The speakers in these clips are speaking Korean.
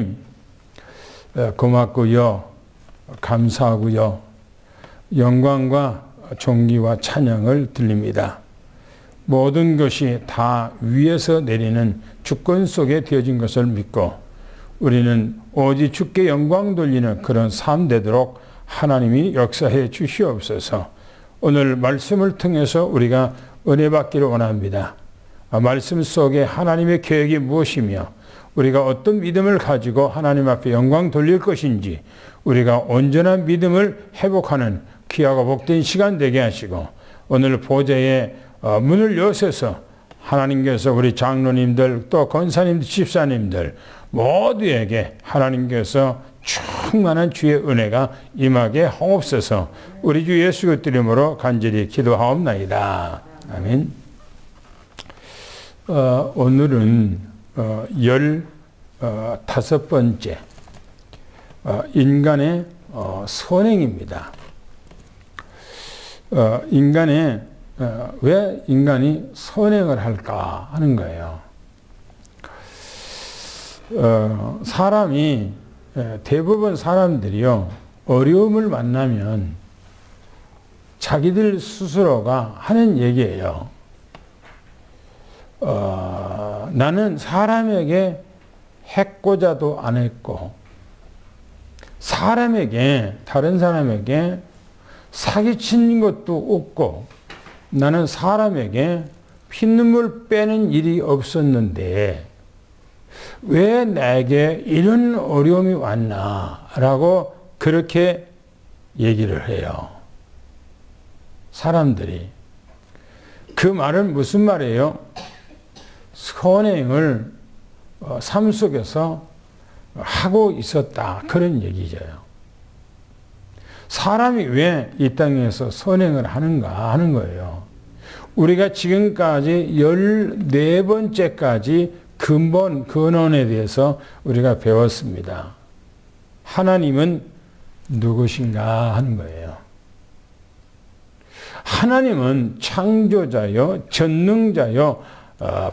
하나님 고맙고요. 감사하고요. 영광과 존귀와 찬양을 드립니다. 모든 것이 다 위에서 내리는 주권 속에 되어진 것을 믿고 우리는 오직 주께 영광 돌리는 그런 삶 되도록 하나님이 역사해 주시옵소서. 오늘 말씀을 통해서 우리가 은혜 받기를 원합니다. 말씀 속에 하나님의 계획이 무엇이며 우리가 어떤 믿음을 가지고 하나님 앞에 영광 돌릴 것인지 우리가 온전한 믿음을 회복하는 귀하고 복된 시간 되게 하시고 오늘 보좌의 문을 여셔서 하나님께서 우리 장로님들 또 권사님들 집사님들 모두에게 하나님께서 충만한 주의 은혜가 임하게 하옵소서. 우리 주 예수 그리스도 이름으로 간절히 기도하옵나이다. 아멘. 오늘은 15번째 인간의 선행입니다. 왜 인간이 선행을 할까 하는 거예요. 대부분 사람들이요, 어려움을 만나면 자기들 스스로가 하는 얘기예요. 나는 사람에게 해코자도 안 했고, 다른 사람에게 사기친 것도 없고, 나는 사람에게 피눈물 빼는 일이 없었는데, 왜 내게 이런 어려움이 왔나? 라고 그렇게 얘기를 해요. 사람들이. 그 말은 무슨 말이에요? 선행을 삶 속에서 하고 있었다. 그런 얘기죠. 사람이 왜 이 땅에서 선행을 하는가 하는 거예요. 우리가 지금까지 14번째까지 근원에 대해서 우리가 배웠습니다. 하나님은 누구신가 하는 거예요. 하나님은 창조자요, 전능자요,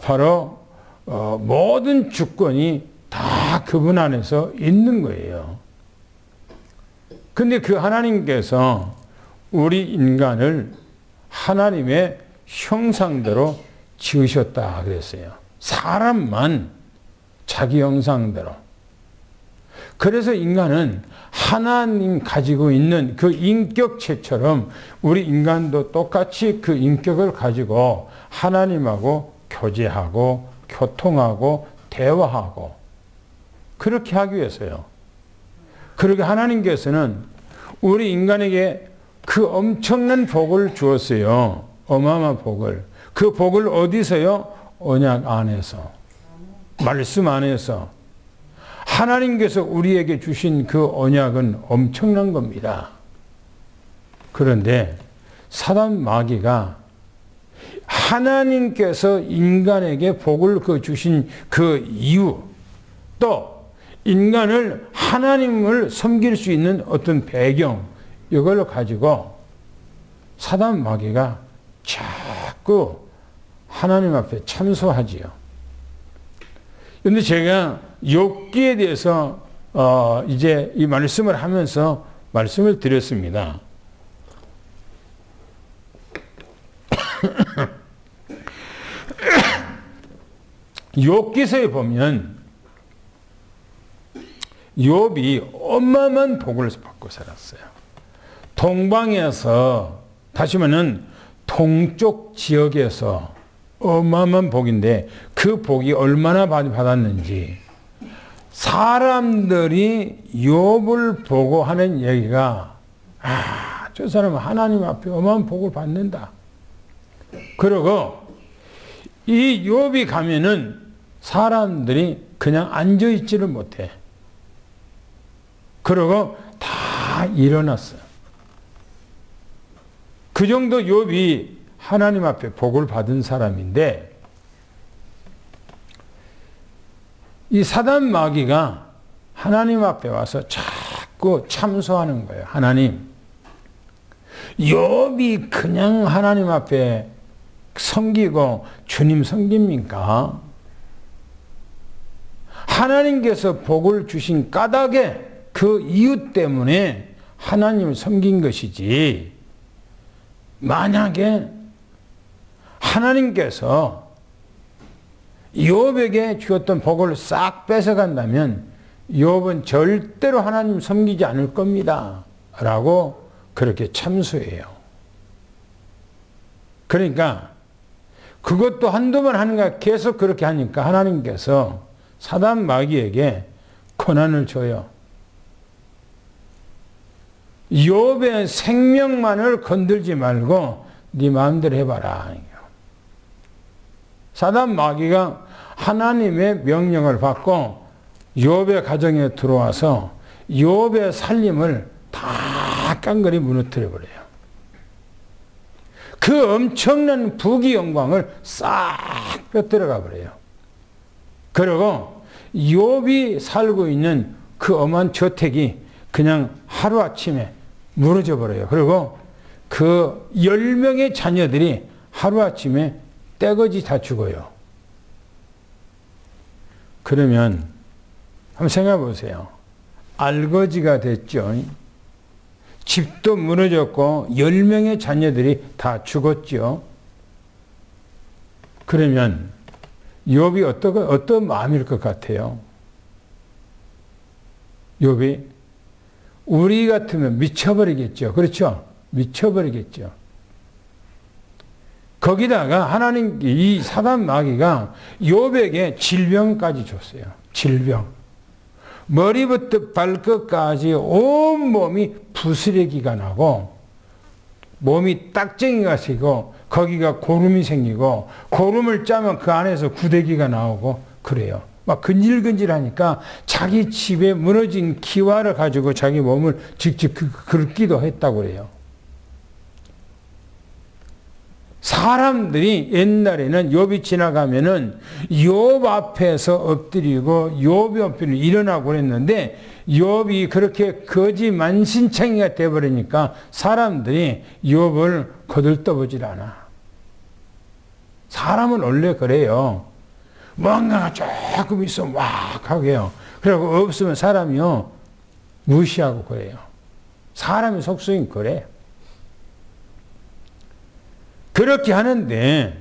바로 모든 주권이 다 그분 안에서 있는 거예요. 근데 그 하나님께서 우리 인간을 하나님의 형상대로 지으셨다 그랬어요. 사람만 자기 형상대로. 그래서 인간은 하나님 가지고 있는 그 인격체처럼 우리 인간도 똑같이 그 인격을 가지고 하나님하고 교제하고 교통하고 대화하고 그렇게 하기 위해서요. 그렇게 하나님께서는 우리 인간에게 그 엄청난 복을 주었어요. 어마어마한 복을. 그 복을 어디서요? 언약 안에서, 말씀 안에서. 하나님께서 우리에게 주신 그 언약은 엄청난 겁니다. 그런데 사단 마귀가 하나님께서 인간에게 복을 주신 그 이유, 또 인간을 하나님을 섬길 수 있는 어떤 배경, 이걸 가지고 사단 마귀가 자꾸 하나님 앞에 참소하지요. 그런데 제가 욥기에 대해서 이제 이 말씀을 하면서 말씀을 드렸습니다. 욥기서에 보면 욥이 어마어마한 복을 받고 살았어요. 동방에서, 다시 말하면 동쪽 지역에서 어마어마한 복인데 그 복이 얼마나 많이 받았는지 사람들이 욥을 보고 하는 얘기가 저 사람은 하나님 앞에 어마어마한 복을 받는다. 그리고 이 욥이 가면은 사람들이 그냥 앉아있지를 못해. 그리고 다 일어났어요. 그 정도 욥이 하나님 앞에 복을 받은 사람인데 이 사단 마귀가 하나님 앞에 와서 자꾸 참소하는 거예요. 하나님, 욥이 그냥 하나님 앞에 섬기고 주님 섬깁니까? 하나님께서 복을 주신 까닭에 그 이유 때문에 하나님을 섬긴 것이지, 만약에 하나님께서 욥에게 주었던 복을 싹 뺏어간다면 욥은 절대로 하나님 섬기지 않을 겁니다 라고 그렇게 참수해요. 그러니까 그것도 한두 번 하는가 계속 그렇게 하니까 하나님께서 사단 마귀에게 권한을 줘요. 욥의 생명만을 건들지 말고 네 마음대로 해봐라. 사단 마귀가 하나님의 명령을 받고 욥의 가정에 들어와서 욥의 살림을 다 깡그리 무너뜨려 버려요. 그 엄청난 부귀 영광을 싹 뺏들어가 버려요. 그리고 욥이 살고 있는 그 엄한 저택이 그냥 하루아침에 무너져 버려요. 그리고 그 10명의 자녀들이 하루아침에 떼거지 다 죽어요. 그러면 한번 생각해 보세요. 알거지가 됐죠. 집도 무너졌고 10명의 자녀들이 다 죽었죠. 그러면 욥이 어떤 마음일 것 같아요? 욥이 우리 같으면 미쳐버리겠죠. 그렇죠? 미쳐버리겠죠. 거기다가 하나님, 이 사단 마귀가 욥에게 질병까지 줬어요. 질병. 머리부터 발끝까지 온몸이 부스레기가 나고 몸이 딱쟁이가 생기고 거기가 고름이 생기고 고름을 짜면 그 안에서 구데기가 나오고 그래요. 막 근질근질하니까 자기 집에 무너진 기와를 가지고 자기 몸을 직접 긁기도 했다고 그래요. 사람들이 옛날에는 욥이 지나가면은 욥 앞에서 엎드리고 욥 옆에 일어나고 그랬는데 욥이 그렇게 거지만신창이가 돼버리니까 사람들이 욥을 거들떠보질 않아. 사람은 원래 그래요. 뭔가가 조금 있으면 막 하고 해요. 그리고 없으면 사람이요 무시하고 그래요. 사람의 속성이 그래. 그렇게 하는데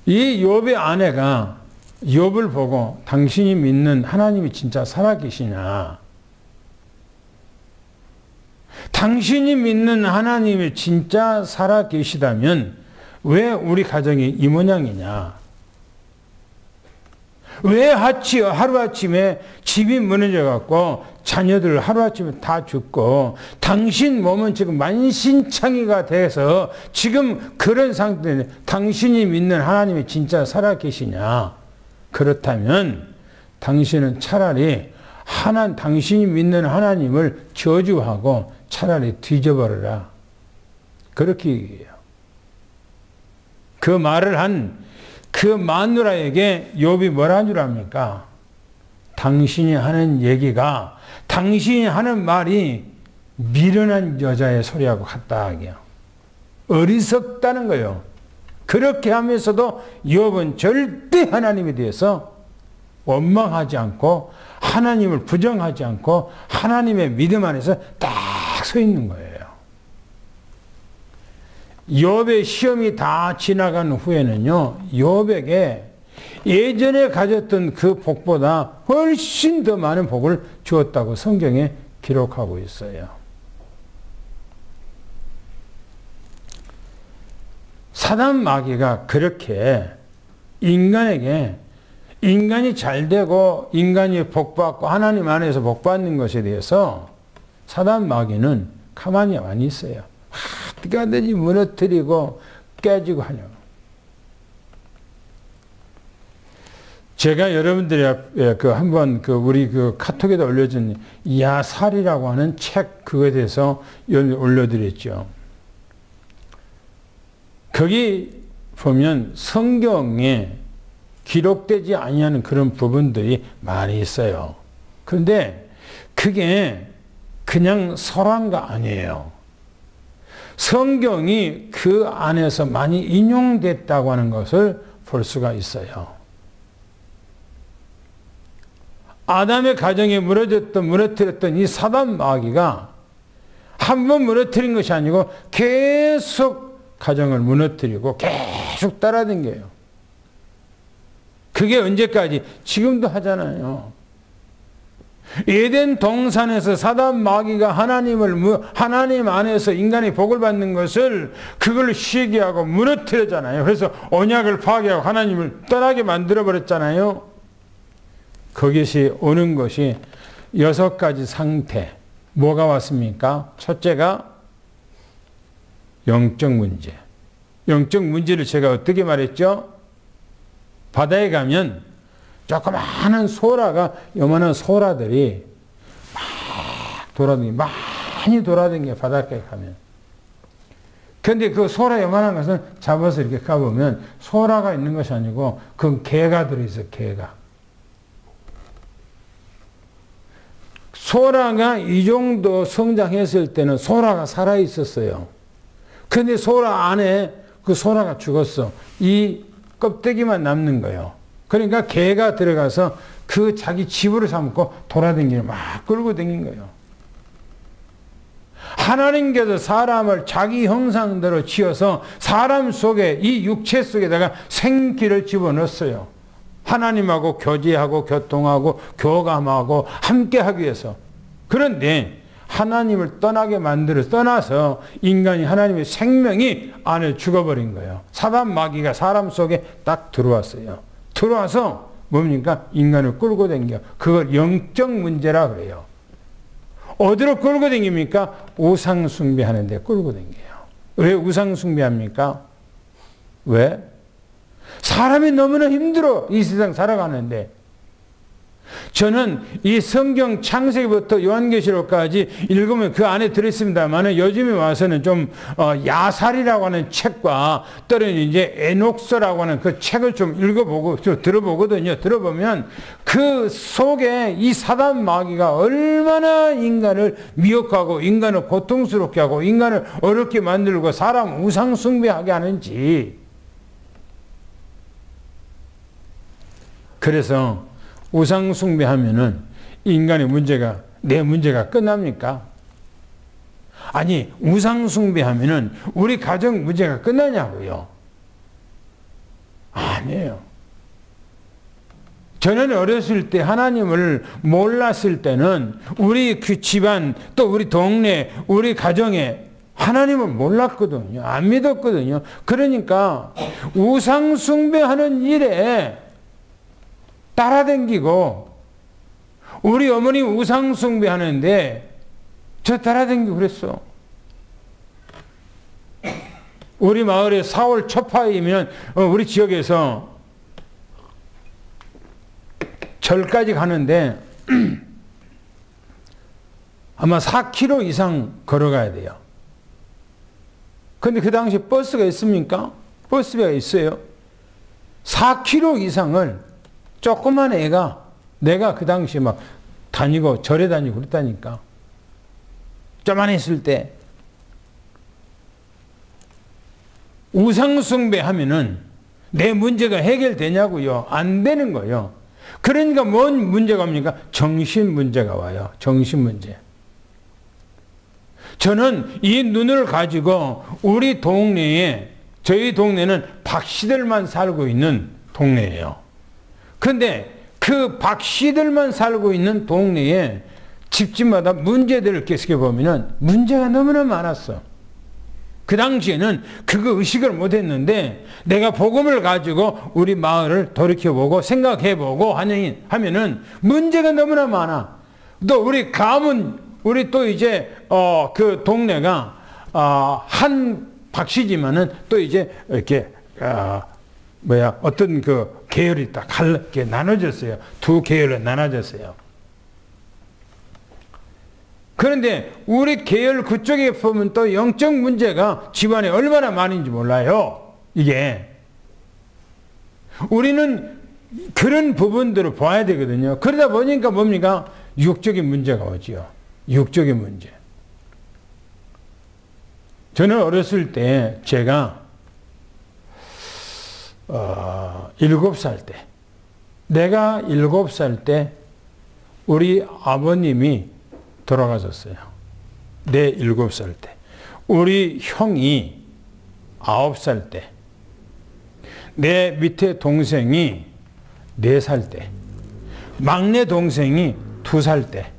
이 욥의 아내가 욥을 보고 당신이 믿는 하나님이 진짜 살아계시냐? 당신이 믿는 하나님이 진짜 살아계시다면 왜 우리 가정이 이 모양이냐? 왜 하루아침에 집이 무너져갖고 자녀들 하루아침에 다 죽고 당신 몸은 지금 만신창이가 돼서 지금 그런 상태인데 당신이 믿는 하나님이 진짜 살아계시냐? 그렇다면 당신은 차라리 당신이 믿는 하나님을 저주하고 차라리 뒤져버려라. 그렇게 얘기해요. 그 말을 한 그 마누라에게 욥이 뭐라는 줄 압니까? 당신이 하는 얘기가, 당신이 하는 말이 미련한 여자의 소리하고 같다 하게요. 어리석다는 거예요. 그렇게 하면서도 욥은 절대 하나님에 대해서 원망하지 않고 하나님을 부정하지 않고 하나님의 믿음 안에서 딱 서 있는 거예요. 욥의 시험이 다 지나간 후에는요, 욥에게 예전에 가졌던 그 복보다 훨씬 더 많은 복을 주었다고 성경에 기록하고 있어요. 사단 마귀가 그렇게 인간에게 인간이 잘 되고 인간이 복받고 하나님 안에서 복받는 것에 대해서 사단 마귀는 가만히 안 있어요. 어떻게 하든지 무너뜨리고 깨지고 하냐고. 제가 여러분들이 한번 우리 카톡에다 올려준 야살이라고 하는 책 그거에 대해서 올려드렸죠. 거기 보면 성경에 기록되지 아니하는 그런 부분들이 많이 있어요. 그런데 그게 그냥 설화가 아니에요. 성경이 그 안에서 많이 인용됐다고 하는 것을 볼 수가 있어요. 아담의 가정에 무너뜨렸던 이 사단 마귀가 한 번 무너뜨린 것이 아니고 계속 가정을 무너뜨리고 계속 따라다녀요. 그게 언제까지? 지금도 하잖아요. 에덴 동산에서 사단 마귀가 하나님 안에서 인간이 복을 받는 것을 그걸 시기하고 무너뜨렸잖아요. 그래서 언약을 파괴하고 하나님을 떠나게 만들어 버렸잖아요. 그것이 오는 것이 6가지 상태. 뭐가 왔습니까? 첫째가 영적 문제. 영적 문제를 제가 어떻게 말했죠? 바다에 가면 조그마한 소라가, 요만한 소라들이 많이 돌아다녀, 바닷가에 가면. 근데 그 소라 요만한 것은 잡아서 이렇게 까보면 소라가 있는 것이 아니고 그 개가 들어있어, 개가. 소라가 이 정도 성장했을 때는 소라가 살아있었어요. 근데 소라 안에 그 소라가 죽었어. 이 껍데기만 남는 거예요. 그러니까 개가 들어가서 그 자기 집으로 삼고 돌아다니는 막 끌고 다닌 거예요. 하나님께서 사람을 자기 형상대로 지어서 사람 속에, 이 육체 속에다가 생기를 집어넣었어요. 하나님하고 교제하고 교통하고 교감하고 함께하기 위해서. 그런데 하나님을 떠나서 인간이 하나님의 생명이 안에 죽어버린 거예요. 사단 마귀가 사람 속에 딱 들어왔어요. 들어와서 뭡니까? 인간을 끌고 다녀. 그걸 영적 문제라 그래요. 어디로 끌고 다닙니까? 우상 숭배하는 데 끌고 다녀요. 왜 우상 숭배합니까? 왜? 사람이 너무나 힘들어. 이 세상 살아가는데. 저는 이 성경 창세기부터 요한계시록까지 읽으면 그 안에 들어있습니다만 요즘에 와서는 좀 야살이라고 하는 책과 또는 이제 에녹서라고 하는 그 책을 좀 읽어보고 좀 들어보거든요. 들어보면 그 속에 이 사단 마귀가 얼마나 인간을 미혹하고 인간을 고통스럽게 하고 인간을 어렵게 만들고 사람 우상 숭배하게 하는지. 그래서 우상 숭배하면은 인간의 문제가, 내 문제가 끝납니까? 아니, 우상 숭배하면은 우리 가정 문제가 끝나냐고요? 아니에요. 저는 어렸을 때 하나님을 몰랐을 때는 우리 그 집안, 또 우리 동네, 우리 가정에 하나님을 몰랐거든요. 안 믿었거든요. 그러니까 우상 숭배하는 일에 따라다니고, 우리 어머니 우상 숭배하는데 저 따라다니고 그랬어. 우리 마을에 4월 초파이면 우리 지역에서 절까지 가는데 아마 4km 이상 걸어가야 돼요. 근데 그 당시 버스가 있습니까? 버스가 있어요. 4km 이상을 조그만 애가, 내가 그 당시 막 다니고 절에 다니고 그랬다니까. 쪼만했을 때. 우상숭배 하면은 내 문제가 해결되냐고요? 안 되는 거예요. 그러니까 뭔 문제가 옵니까? 정신 문제가 와요. 정신 문제. 저는 이 눈을 가지고 우리 동네에, 저희 동네는 박씨들만 살고 있는 동네예요. 근데 그 박씨들만 살고 있는 동네에 집집마다 문제들을 계속해보면 문제가 너무나 많았어. 그 당시에는 그거 의식을 못했는데 내가 복음을 가지고 우리 마을을 돌이켜보고 생각해보고 하면은 문제가 너무나 많아. 또 우리 가문, 우리 또 이제 그 동네가 한 박씨지만은 또 이제 이렇게 어떤 그 계열이 딱 이렇게 나눠졌어요. 두 계열로 나눠졌어요. 그런데 우리 계열 그쪽에 보면 또 영적 문제가 집안에 얼마나 많은지 몰라요. 이게. 우리는 그런 부분들을 봐야 되거든요. 그러다 보니까 뭡니까? 육적인 문제가 오지요. 육적인 문제. 저는 어렸을 때 제가 7살 때, 내가 7살 때 우리 아버님이 돌아가셨어요. 내 7살 때. 우리 형이 9살 때. 내 밑에 동생이 4살 때. 막내 동생이 2살 때.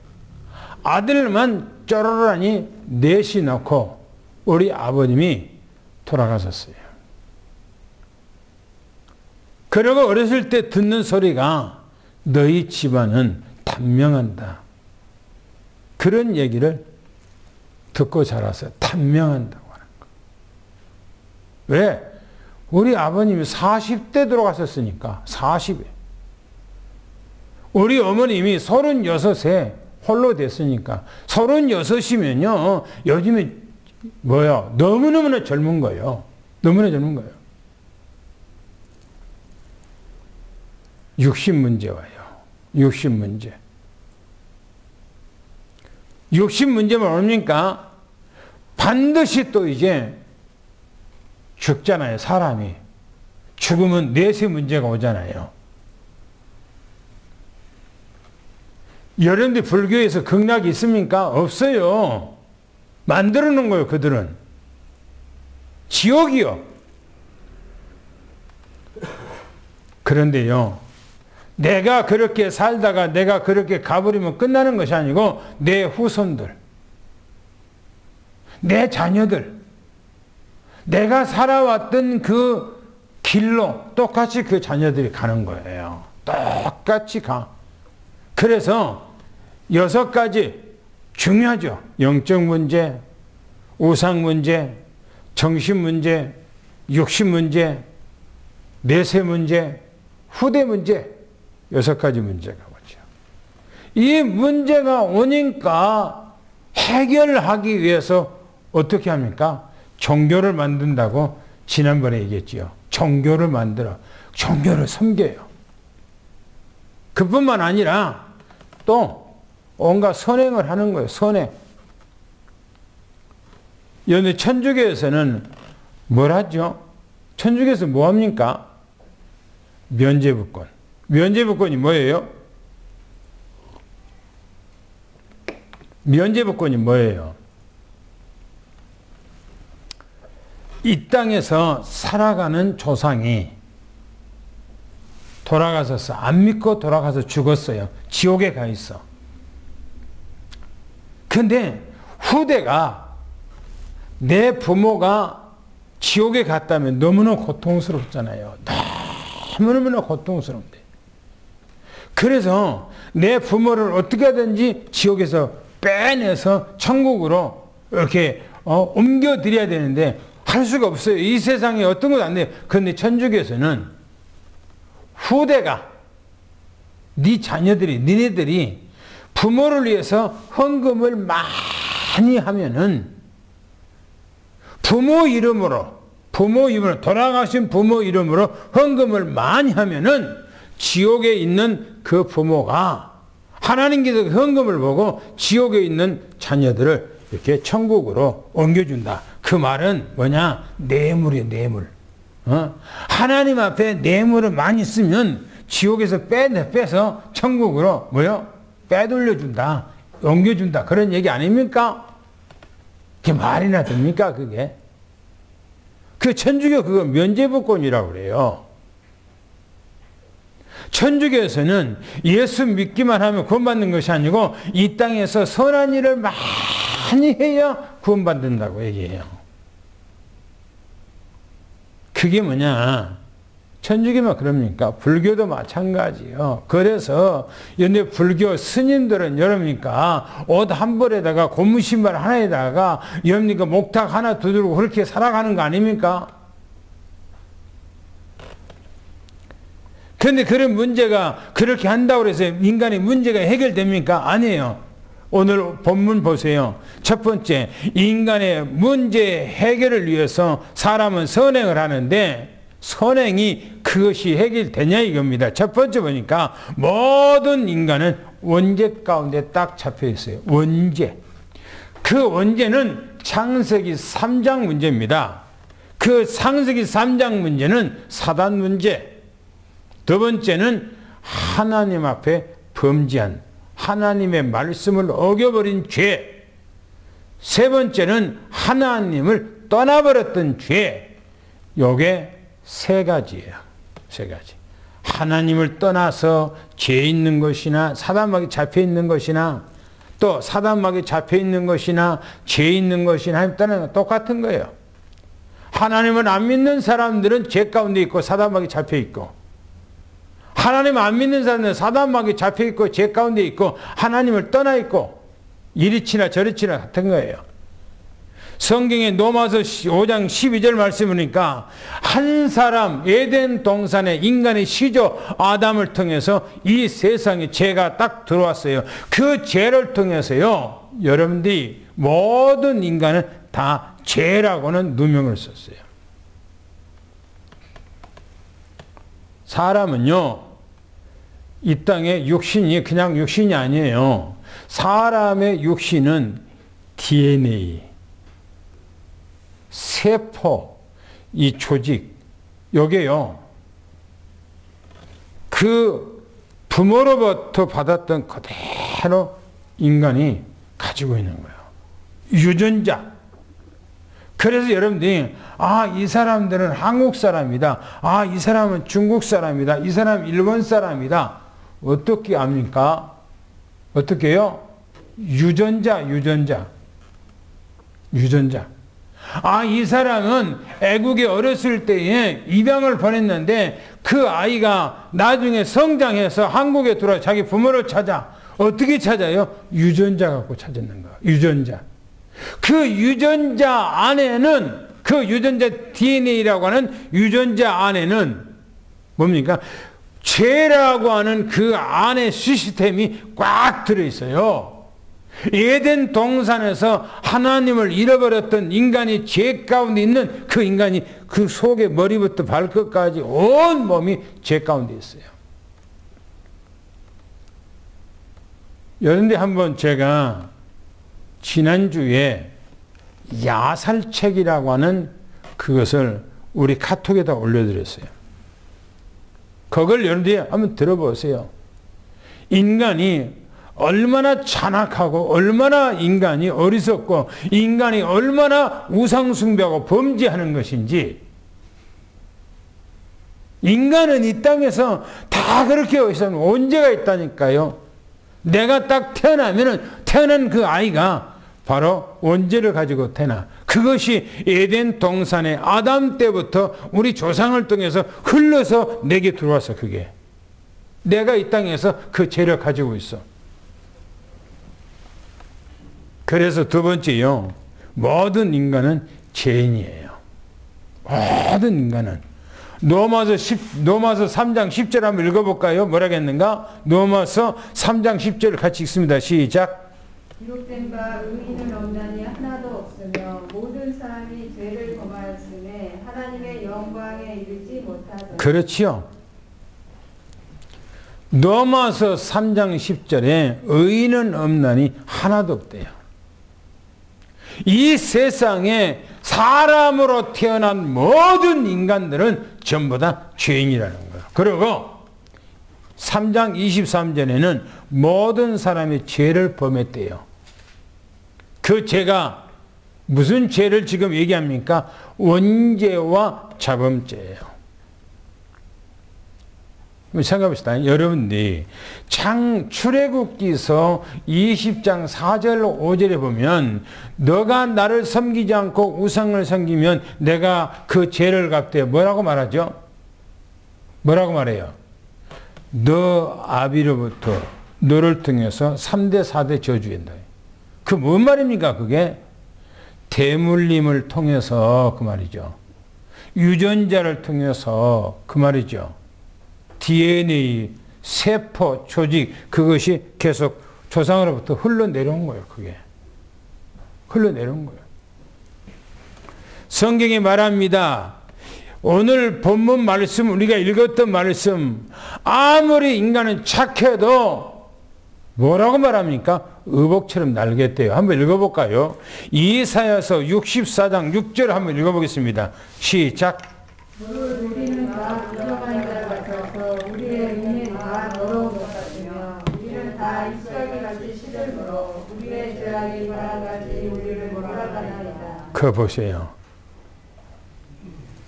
아들만 쪼르르니 넷이 낳고 우리 아버님이 돌아가셨어요. 그리고 어렸을 때 듣는 소리가 너희 집안은 단명한다. 그런 얘기를 듣고 자라서 단명한다고 하는 거. 왜? 우리 아버님이 40대 돌아가셨으니까 40에. 우리 어머님이 36에 홀로 됐으니까 36이면요. 요즘에 뭐야? 너무너무나 젊은 거예요. 너무나 젊은 거예요. 60문제 와요. 60문제. 60문제만 옵니까? 반드시 또 이제 죽잖아요. 사람이. 죽으면 넷의 문제가 오잖아요. 여러분들 불교에서 극락이 있습니까? 없어요. 만들어 놓은 거예요. 그들은. 지옥이요. 그런데요. 내가 그렇게 살다가 내가 그렇게 가버리면 끝나는 것이 아니고 내 후손들, 내 자녀들, 내가 살아왔던 그 길로 똑같이 그 자녀들이 가는 거예요. 똑같이 가. 그래서 6가지 중요하죠. 영적 문제, 우상 문제, 정신 문제, 육신 문제, 내세 문제, 후대 문제, 6가지 문제가 오죠. 이 문제가 오니까 해결하기 위해서 어떻게 합니까? 종교를 만든다고 지난번에 얘기했지요. 종교를 만들어. 종교를 섬겨요. 그뿐만 아니라 또 온갖 선행을 하는 거예요. 선행. 여기 천주교에서는 뭘 하죠? 천주교에서 뭐 합니까? 면죄부권. 면죄부권이 뭐예요? 면죄부권이 뭐예요? 이 땅에서 살아가는 조상이 돌아가셨어. 안 믿고 돌아가서 죽었어요. 지옥에 가 있어. 근데 후대가 내 부모가 지옥에 갔다면 너무나 고통스럽잖아요. 너무너무나 고통스러운데. 그래서 내 부모를 어떻게 하든지 지옥에서 빼내서 천국으로 이렇게 옮겨드려야 되는데 할 수가 없어요. 이 세상에 어떤 것도 안 돼요. 그런데 천주교에서는 후대가 네 자녀들이 니네들이 부모를 위해서 헌금을 많이 하면은 부모 이름으로 돌아가신 부모 이름으로 헌금을 많이 하면은 지옥에 있는 그 부모가 하나님께서 헌금을 보고 지옥에 있는 자녀들을 이렇게 천국으로 옮겨준다. 그 말은 뭐냐? 뇌물이에요. 뇌물. 하나님 앞에 뇌물을 많이 쓰면 지옥에서 빼서 천국으로 뭐요? 빼돌려준다. 옮겨준다. 그런 얘기 아닙니까? 그게 말이나 됩니까? 그게. 그 천주교 그거 면죄부권이라고 그래요. 천주교에서는 예수 믿기만 하면 구원받는 것이 아니고 이 땅에서 선한 일을 많이 해야 구원받는다고 얘기해요. 그게 뭐냐? 천주교만 그럽니까? 불교도 마찬가지요. 그래서 연대 불교 스님들은 여러분니까 옷 한 벌에다가 고무신발 하나에다가 여러분니까 목탁 하나 두들고 그렇게 살아가는 거 아닙니까? 그런데 그런 문제가 그렇게 한다고 해서 인간의 문제가 해결됩니까? 아니에요. 오늘 본문 보세요. 첫 번째, 인간의 문제 해결을 위해서 사람은 선행을 하는데 선행이 그것이 해결되냐 이겁니다. 첫 번째 보니까 모든 인간은 원죄 가운데 딱 잡혀 있어요. 원죄. 그 원죄는 창세기 3장 문제입니다. 그 창세기 3장 문제는 사단 문제. 두 번째는 하나님 앞에 범죄한 하나님의 말씀을 어겨버린 죄. 세 번째는 하나님을 떠나버렸던 죄. 요게 세 가지예요. 세 가지. 하나님을 떠나서 죄 있는 것이나 사단마귀 잡혀 있는 것이나 또 사단마귀 잡혀 있는 것이나 죄 있는 것이나 하나님 떠나는 건 똑같은 거예요. 하나님을 안 믿는 사람들은 죄 가운데 있고 사단마귀 잡혀 있고, 하나님 안 믿는 사람들은 사단마귀 잡혀 있고 죄 가운데 있고 하나님을 떠나 있고, 이리 치나 저리 치나 같은 거예요. 성경에 로마서 5장 12절 말씀이니까 한 사람 에덴 동산에 인간의 시조 아담을 통해서 이 세상에 죄가 딱 들어왔어요. 그 죄를 통해서요, 여러분들이 모든 인간은 다 죄라고는 누명을 썼어요. 사람은요, 이 땅에 육신이 그냥 육신이 아니에요. 사람의 육신은 DNA, 세포, 이 조직, 요게요, 그 부모로부터 받았던 그대로 인간이 가지고 있는 거예요. 유전자. 그래서 여러분들이 이 사람들은 한국 사람이다, 이 사람은 중국 사람이다, 이 사람은 일본 사람이다. 어떻게 압니까? 어떻게 해요? 유전자. 이 사람은 애국에 어렸을 때에 입양을 보냈는데 그 아이가 나중에 성장해서 한국에 들어와 자기 부모를 찾아. 어떻게 찾아요? 유전자 갖고 찾았는 거야. 유전자. 그 유전자 안에는, 그 유전자 DNA라고 하는 유전자 안에는 뭡니까? 죄라고 하는 그 안에 시스템이 꽉 들어있어요. 에덴 동산에서 하나님을 잃어버렸던 인간이 죄 가운데 있는 그 인간이 그 속에 머리부터 발끝까지 온 몸이 죄 가운데 있어요. 그런데 한번 제가 지난주에 야살책이라고 하는 그것을 우리 카톡에다 올려드렸어요. 그걸 여러분들이 한번 들어보세요. 인간이 얼마나 잔악하고 얼마나 인간이 어리석고 인간이 얼마나 우상숭배하고 범죄하는 것인지. 인간은 이 땅에서 다 그렇게 원죄가 있다니까요. 내가 딱 태어난 그 아이가 바로 원죄를 가지고 태어나. 그것이 에덴 동산의 아담 때부터 우리 조상을 통해서 흘러서 내게 들어와서 그게. 내가 이 땅에서 그 죄를 가지고 있어. 그래서 두 번째요, 모든 인간은 죄인이에요. 모든 인간은. 로마서 3장 10절 한번 읽어볼까요? 뭐라고 했는가? 로마서 3장 10절 같이 읽습니다. 시작. 기록된 바 의인은 없나니 하나도 없으며 모든 사람이 죄를 범하였음에 하나님의 영광에 이르지 못하더라. 그렇지요. 로마서 3장 10절에 의인은 없나니 하나도 없대요. 이 세상에 사람으로 태어난 모든 인간들은 전부 다 죄인이라는 거예요. 그리고 3장 23절에는 모든 사람이 죄를 범했대요. 그 죄가 무슨 죄를 지금 얘기합니까? 원죄와 자범죄예요. 생각해봅시다. 여러분들이 출애굽기서 20장 4절 5절에 보면 너가 나를 섬기지 않고 우상을 섬기면 내가 그 죄를 갚되 뭐라고 말하죠? 뭐라고 말해요? 너 아비로부터 너를 통해서 3대 4대 저주한다. 그 뭔 말입니까? 그게 대물림을 통해서 그 말이죠. 유전자를 통해서 그 말이죠. DNA, 세포, 조직, 그것이 계속 조상으로부터 흘러내려온 거예요. 그게 흘러내려온 거예요. 성경이 말합니다. 오늘 본문 말씀, 우리가 읽었던 말씀, 아무리 인간은 착해도 뭐라고 말합니까? 의복처럼 날겠대요. 한번 읽어볼까요? 이사야서 64장 6절 한번 읽어보겠습니다. 시작. 우리는 다 부정한 자가 되어서 우리의 눈에 다 더러운 것 같으며 우리는 다 잎사귀 같이 시들므로 우리의 죄악이 바람같이 우리를 몰아가나이다. 그거 보세요.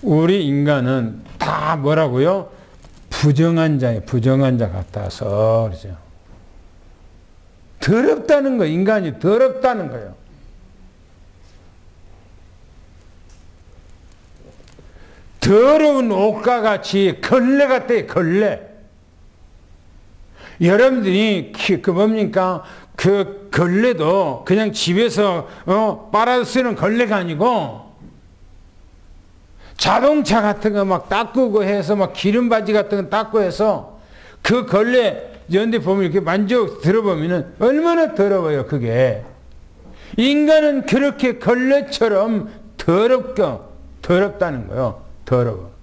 우리 인간은 다 뭐라고요? 부정한 자에 부정한 자 같아서 그러죠. 더럽다는 거, 인간이 더럽다는 거예요. 더러운 옷과 같이 걸레 같아요, 걸레. 여러분들이 그 뭡니까? 그 걸레도 그냥 집에서 빨아서 쓰는 걸레가 아니고 자동차 같은 거 막 닦고 해서 막 기름 바지 같은 거 닦고 해서 그 걸레 연대 보면 이렇게 들어보면은 얼마나 더러워요, 그게. 인간은 그렇게 걸레처럼 더럽다는 거예요. 더러워.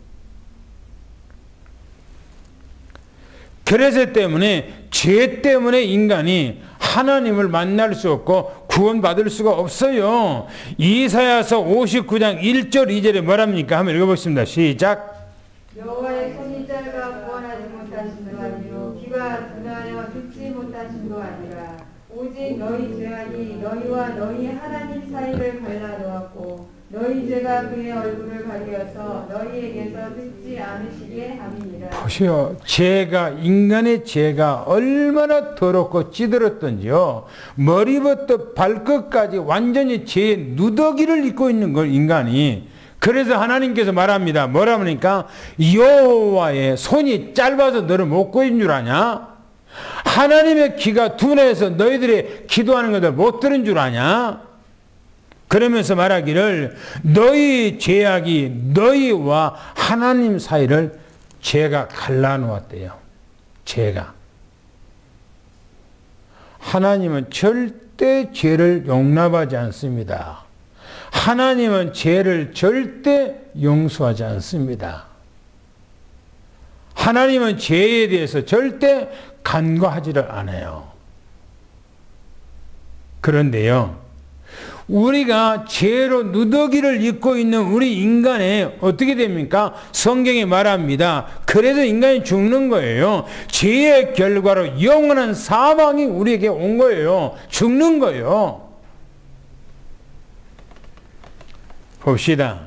그래서 때문에 죄 때문에 인간이 하나님을 만날 수 없고 구원받을 수가 없어요. 이사야서 59장 1절 2절에 뭐랍니까? 한번 읽어보겠습니다. 시작. 여호와의 손이 짧아 구원하지 못하심도 아니요 귀가 둔하여 듣지 못하심도 아니라 오직 너희 죄악이 너희와 너희 하나님 사이를 갈라놓았고 너희 죄가 그의 얼굴을 가리어서 너희에게서 듣지 않으시게 함이니라. 보세요. 인간의 죄가 얼마나 더럽고 찌들었던지요. 머리부터 발끝까지 완전히 죄의 누더기를 입고 있는 걸, 인간이. 그래서 하나님께서 말합니다. 뭐라 하니까 여호와의 손이 짧아서 너를 못 구해준 줄 아냐? 하나님의 귀가 둔해서 너희들이 기도하는 것을 못 들은 줄 아냐? 그러면서 말하기를 너희 죄악이 너희와 하나님 사이를 죄가 갈라놓았대요. 죄가. 하나님은 절대 죄를 용납하지 않습니다. 하나님은 죄를 절대 용서하지 않습니다. 하나님은 죄에 대해서 절대 간과하지를 않아요. 그런데요, 우리가 죄로 누더기를 입고 있는 우리 인간에 어떻게 됩니까? 성경이 말합니다. 그래서 인간이 죽는 거예요. 죄의 결과로 영원한 사망이 우리에게 온 거예요. 죽는 거예요. 봅시다.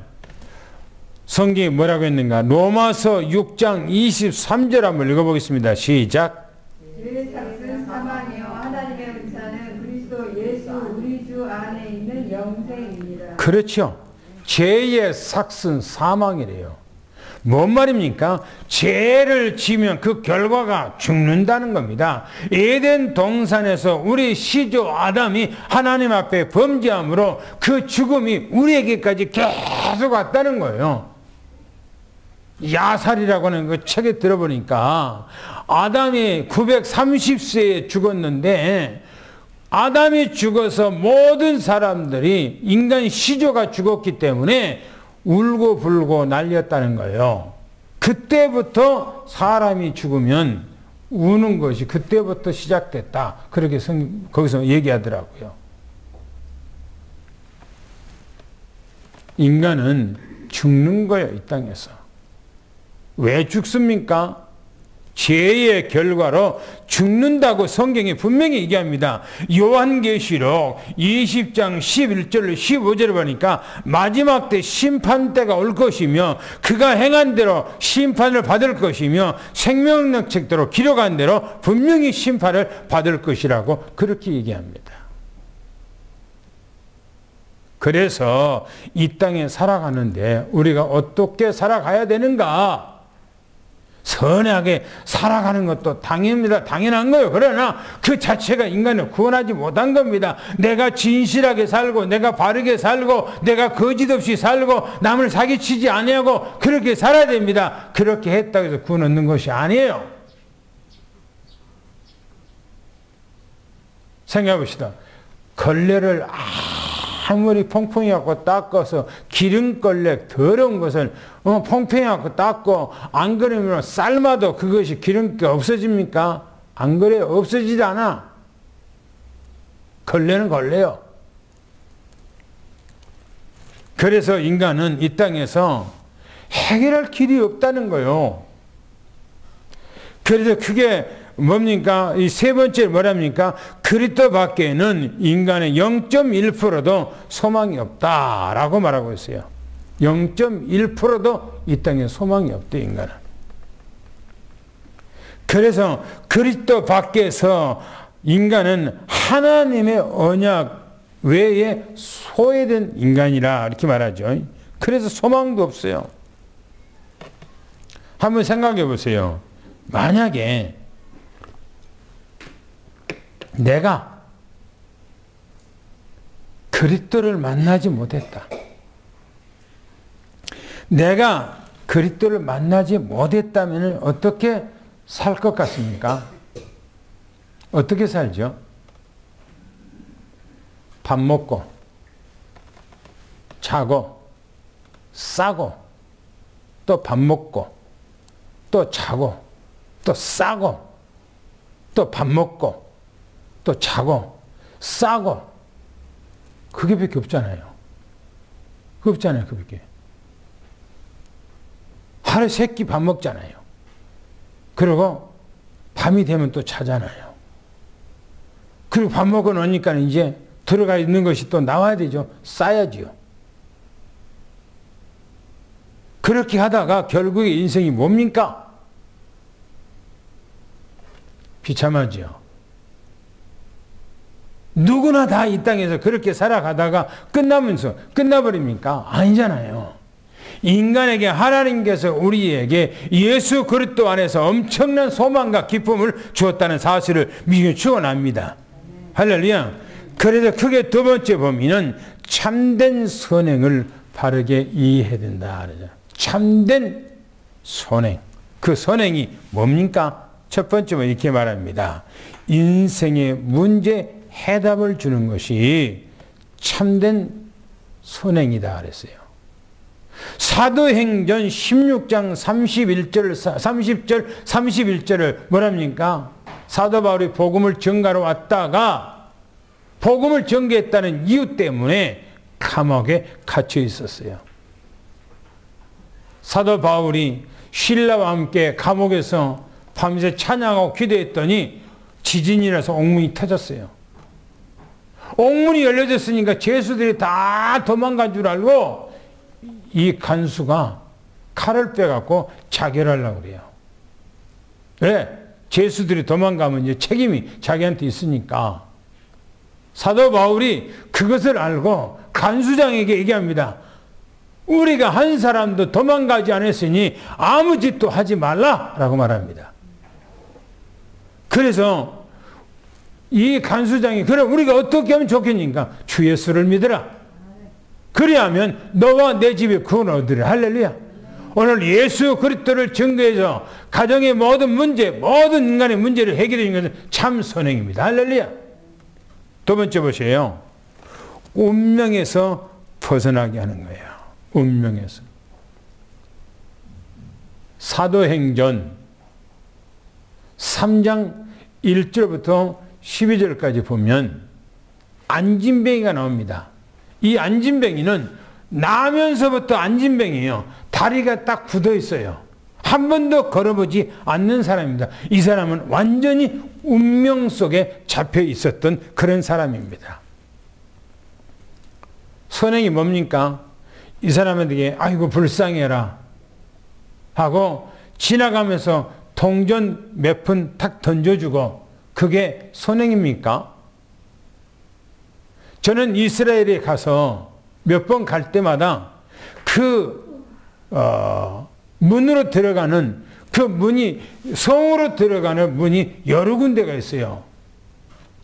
성경이 뭐라고 했는가? 로마서 6장 23절 한번 읽어보겠습니다. 시작. 죄의 삭은 사망이요 하나님의 은사는 그리스도 예수 우리 주 안에 있는 영생입니다. 그렇죠. 죄의 삭은 사망이래요. 뭔 말입니까? 죄를 지면 그 결과가 죽는다는 겁니다. 에덴 동산에서 우리 시조 아담이 하나님 앞에 범죄함으로 그 죽음이 우리에게까지 계속 왔다는 거예요. 야살이라고 하는 그 책에 들어보니까 아담이 930세에 죽었는데 아담이 죽어서 모든 사람들이 인간 시조가 죽었기 때문에 울고 불고 날렸다는 거예요. 그때부터 사람이 죽으면 우는 것이 그때부터 시작됐다. 그렇게 거기서 얘기하더라고요. 인간은 죽는 거예요, 이 땅에서. 왜 죽습니까? 죄의 결과로 죽는다고 성경이 분명히 얘기합니다. 요한계시록 20장 11절 15절을 보니까 마지막 때 심판대가 올 것이며 그가 행한 대로 심판을 받을 것이며 생명력 책대로 기록한 대로 분명히 심판을 받을 것이라고 그렇게 얘기합니다. 그래서 이 땅에 살아가는데 우리가 어떻게 살아가야 되는가? 선하게 살아가는 것도 당연한 거예요. 그러나 그 자체가 인간을 구원하지 못한 겁니다. 내가 진실하게 살고 내가 바르게 살고 내가 거짓 없이 살고 남을 사기치지 아니하고 그렇게 살아야 됩니다. 그렇게 했다고 해서 구원 얻는 것이 아니에요. 생각해 봅시다. 걸레를 아무리 퐁퐁히 갖고 닦아서 기름걸레 더러운 것을 퐁퐁히 갖고 닦고 안 그러면 삶아도 그것이 기름기 없어집니까? 안 그래요. 없어지지 않아. 걸레는 걸레요. 그래서 인간은 이 땅에서 해결할 길이 없다는 거예요. 그래서 그게 뭡니까? 이 세 번째 뭐랍니까? 그리스도 밖에는 인간의 0.1%도 소망이 없다라고 말하고 있어요. 0.1%도 이 땅에 소망이 없대, 인간은. 그래서 그리스도 밖에서 인간은 하나님의 언약 외에 소외된 인간이라 이렇게 말하죠. 그래서 소망도 없어요. 한번 생각해 보세요. 만약에 내가 그리스도를 만나지 못했다. 내가 그리스도를 만나지 못했다면 어떻게 살 것 같습니까? 어떻게 살죠? 밥 먹고 자고 싸고 또 밥 먹고 또 자고 또 싸고 또 밥 먹고 또 자고 싸고 그게 밖에 없잖아요. 그게 없잖아요. 그게 하루에 3끼 밥 먹잖아요. 그리고 밤이 되면 또 자잖아요. 그리고 밥 먹고 나니까 이제 들어가 있는 것이 또 나와야 되죠. 싸야지요. 그렇게 하다가 결국에 인생이 뭡니까? 비참하지요. 누구나 다 이 땅에서 그렇게 살아가다가 끝나버립니까? 아니잖아요. 인간에게 하나님께서 우리에게 예수 그리스도 안에서 엄청난 소망과 기쁨을 주었다는 사실을 미리 축원합니다. 할렐루야. 그래서 크게 두 번째 범위는 참된 선행을 바르게 이해해야 된다. 참된 선행. 그 선행이 뭡니까? 첫 번째는 이렇게 말합니다. 인생의 문제 해답을 주는 것이 참된 선행이다 그랬어요. 사도행전 16장 30절 31절을 뭐랍니까? 사도 바울이 복음을 전가로 왔다가 복음을 전개했다는 이유 때문에 감옥에 갇혀 있었어요. 사도 바울이 실라와 함께 감옥에서 밤새 찬양하고 기도했더니 지진이 나서 옥문이 터졌어요. 옥문이 열려졌으니까 죄수들이 다 도망간 줄 알고 이 간수가 칼을 빼갖고 자결하려고 그래요. 왜? 죄수들이 도망가면 이제 책임이 자기한테 있으니까. 사도 바울이 그것을 알고 간수장에게 얘기합니다. 우리가 한 사람도 도망가지 않았으니 아무 짓도 하지 말라라고 말합니다. 그래서 이 간수장이 그래 우리가 어떻게 하면 좋겠는가? 주 예수를 믿으라. 그리하면 너와 내 집에 구원 얻으라. 할렐루야. 오늘 예수 그리스도를 증거해서 가정의 모든 문제, 모든 인간의 문제를 해결해 주는 것은 참 선행입니다. 할렐루야. 두 번째 보세요. 운명에서 벗어나게 하는 거예요. 운명에서. 사도행전 3장 1절부터 12절까지 보면 안진뱅이가 나옵니다. 이 안진뱅이는 나면서부터 안진뱅이에요. 다리가 딱 굳어 있어요. 한 번도 걸어보지 않는 사람입니다. 이 사람은 완전히 운명 속에 잡혀 있었던 그런 사람입니다. 선행이 뭡니까? 이 사람에게 아이고 불쌍해라 하고 지나가면서 동전 몇 푼 탁 던져주고 그게 선행입니까? 저는 이스라엘에 가서 몇 번 갈 때마다 문으로 들어가는 그 문이 성으로 들어가는 문이 여러 군데가 있어요.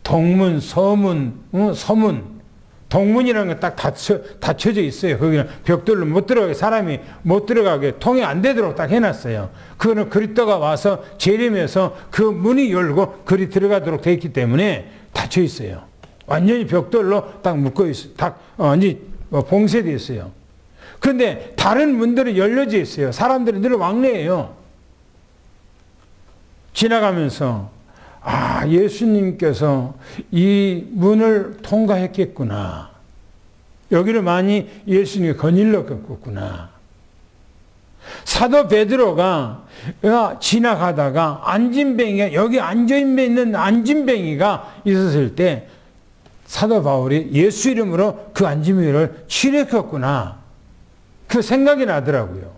동문, 서문, 서문. 동문이라는 게 딱 닫혀져 있어요. 거기는 벽돌로 못 들어가게 사람이 못 들어가게 통행 안 되도록 딱 해놨어요. 그거는 그리스도가 와서 재림해서 그 문이 열고 그리 들어가도록 되어 있기 때문에 닫혀 있어요. 완전히 벽돌로 딱 묶어 있어요. 완전히 봉쇄되어 있어요. 그런데 다른 문들은 열려져 있어요. 사람들이 늘 왕래해요. 지나가면서 아, 예수님께서 이 문을 통과했겠구나. 여기를 많이 예수님이 거닐러 갔구나. 사도 베드로가 지나가다가 안진뱅이가, 여기 앉아있는 안진뱅이가 있었을 때 사도 바울이 예수 이름으로 그 안진뱅이를 치료했구나, 그 생각이 나더라고요.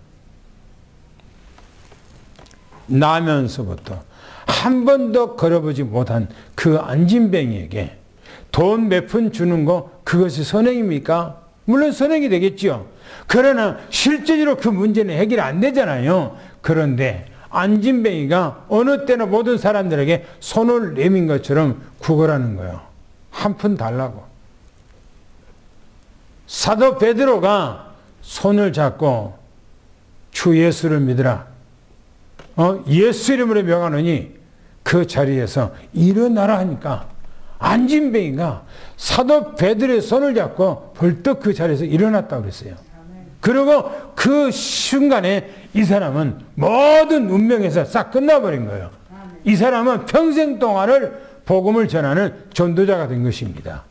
나면서부터 한 번도 걸어보지 못한 그 안진뱅이에게 돈 몇 푼 주는 거, 그것이 선행입니까? 물론 선행이 되겠죠. 그러나 실제적으로 그 문제는 해결이 안 되잖아요. 그런데 안진뱅이가 어느 때나 모든 사람들에게 손을 내민 것처럼 구걸하는 거예요. 한 푼 달라고. 사도 베드로가 손을 잡고 주 예수를 믿으라, 예수 이름으로 명하노니 그 자리에서 일어나라 하니까 안진뱅이가 사도 베드로의 손을 잡고 벌떡 그 자리에서 일어났다고 그랬어요. 그리고 그 순간에 이 사람은 모든 운명에서 싹 끝나버린 거예요. 이 사람은 평생 동안을 복음을 전하는 전도자가 된 것입니다.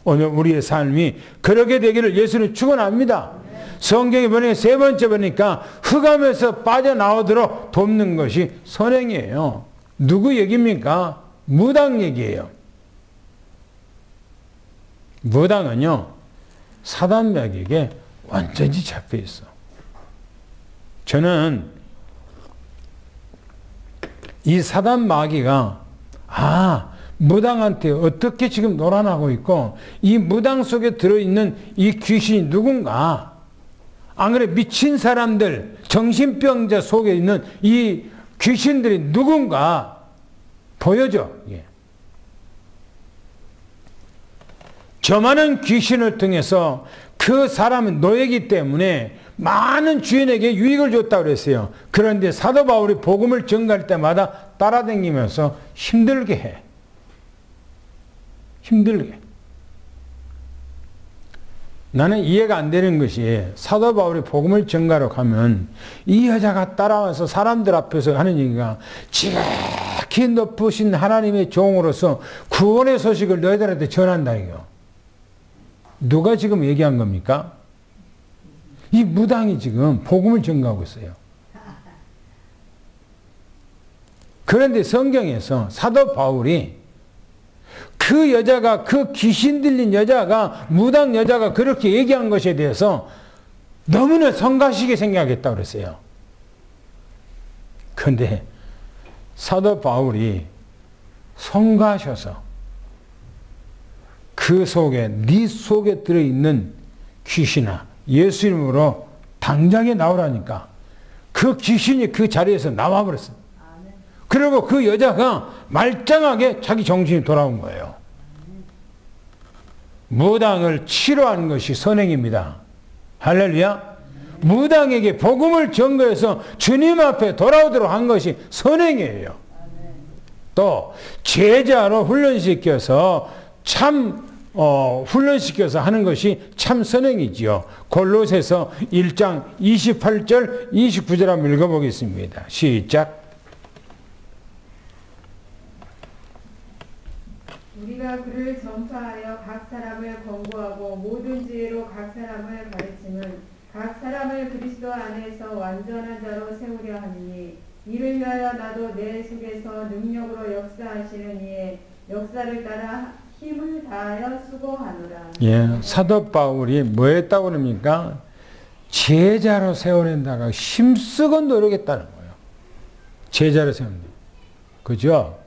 오늘 우리의 삶이 그렇게 되기를 예수는 축원합니다. 성경에 보니까 세 번째 보니까 흑암에서 빠져나오도록 돕는 것이 선행이에요. 누구 얘기입니까? 무당 얘기예요. 무당은요, 사단마귀에게 완전히 잡혀 있어. 저는 이 사단마귀가 무당한테 어떻게 지금 놀아나고 있고, 이 무당 속에 들어있는 이 귀신이 누군가, 안 그래 미친 사람들, 정신병자 속에 있는 이 귀신들이 누군가 보여줘. 저 많은 귀신을 통해서 그 사람은 노예이기 때문에 많은 주인에게 유익을 줬다고 그랬어요. 그런데 사도 바울이 복음을 전가할 때마다 따라다니면서 힘들게 해. 힘들게. 나는 이해가 안 되는 것이, 사도 바울이 복음을 전가로 가면 이 여자가 따라와서 사람들 앞에서 하는 얘기가 지극히 높으신 하나님의 종으로서 구원의 소식을 너희들한테 전한다 이거. 누가 지금 얘기한 겁니까? 이 무당이 지금 복음을 전가하고 있어요. 그런데 성경에서 사도 바울이 그 여자가, 그 귀신 들린 여자가, 무당 여자가 그렇게 얘기한 것에 대해서 너무나 성가시게 생각했다고 그랬어요. 그런데 사도 바울이 성가셔서 그 속에, 네 속에 들어있는 귀신아, 예수 이름으로 당장에 나오라니까 그 귀신이 그 자리에서 나와버렸어요. 그리고 그 여자가 말짱하게 자기 정신이 돌아온 거예요. 무당을 치료하는 것이 선행입니다. 할렐루야. 무당에게 복음을 전거해서 주님 앞에 돌아오도록 한 것이 선행이에요. 또 제자로 훈련시켜서 훈련시켜서 하는 것이 참 선행이지요. 골로새서 1장 28절 29절 한번 읽어보겠습니다. 시작. 우리가 그를 전파하여 각 사람을 권고하고 모든 지혜로 각 사람을 가르치면 각 사람을 그리스도 안에서 완전한 자로 세우려 하니, 이를 위하여 나도 내 속에서 능력으로 역사하시는 이의 역사를 따라 힘을 다하여 수고하노라. 예, 사도 바울이 뭐 했다고 그럽니까? 제자로 세워낸다가 힘쓰고 노력했다는 거예요. 제자로 세운다. 그죠?